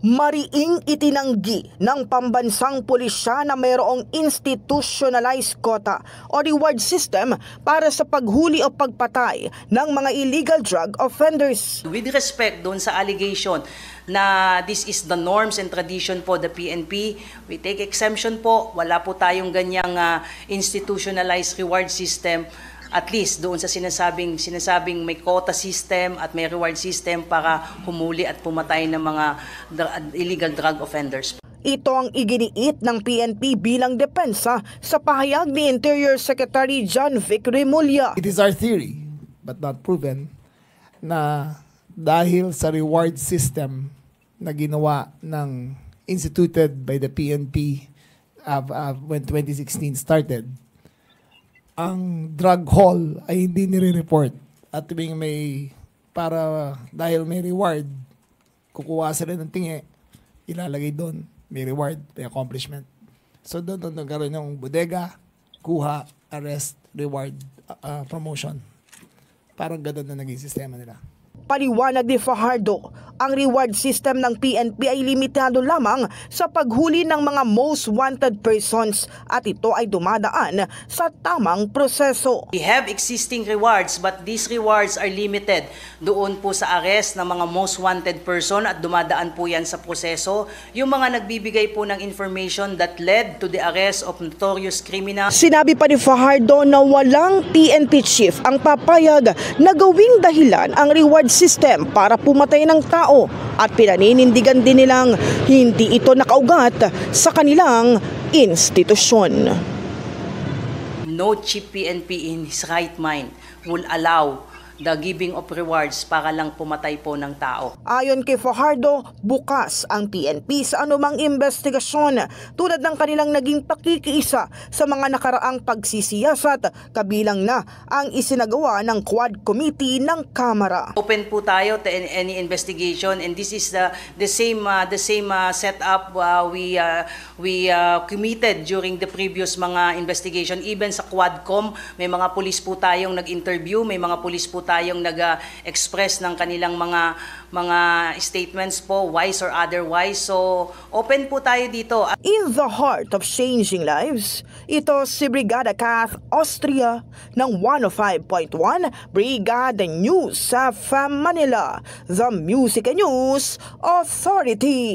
Mariing itinanggi ng pambansang pulisya na mayroong institutionalized quota o reward system para sa paghuli o pagpatay ng mga illegal drug offenders. With respect doon sa allegation na this is the norms and tradition po the PNP, we take exemption po. Wala po tayong ganyang institutionalized reward system. At least doon sa sinasabing may quota system at may reward system para humuli at pumatay ng mga illegal drug offenders. Ito ang iginiit ng PNP bilang depensa sa pahayag ni Interior Secretary John Vic Remulla. It is our theory, but not proven, na dahil sa reward system na ginawa ng instituted by the PNP when 2016 started, ang drug haul ay hindi nire-report at tuwing dahil may reward, kukuha sila ng tingi, ilalagay doon, may reward, may accomplishment. So doon nagkaroon ng bodega, kuha, arrest, reward, promotion. Parang ganoon na naging sistema nila. Paliwanag ni Fajardo, ang reward system ng PNP ay limitado lamang sa paghuli ng mga most wanted persons at ito ay dumadaan sa tamang proseso. We have existing rewards but these rewards are limited doon po sa arrest ng mga most wanted person at dumadaan po yan sa proseso. Yung mga nagbibigay po ng information that led to the arrest of notorious criminals. Sinabi pa ni Fajardo na walang PNP chief ang papayag na gawing dahilan ang reward system para pumatay ng tao at pinaninindigan din nilang hindi ito nakaugat sa kanilang institusyon. No chief PNP in his right mind will allow the giving of rewards para lang pumatay po ng tao. Ayon kay Fajardo, bukas ang PNP sa anumang investigasyon tulad ng kanilang naging pakikiisa sa mga nakaraang pagsisiyasat, kabilang na ang isinagawa ng Quad Committee ng Kamara. Open po tayo to any investigation and this is the same setup we committed during the previous mga investigation. Even sa Quadcom, may mga pulis po tayong nag-interview, may mga pulis po tayong nag-express ng kanilang mga statements po, wise or otherwise. So, open po tayo dito. In the heart of changing lives, ito si Brigada Kath Austria ng 105.1 Brigada News sa Manila, the Music and News Authority.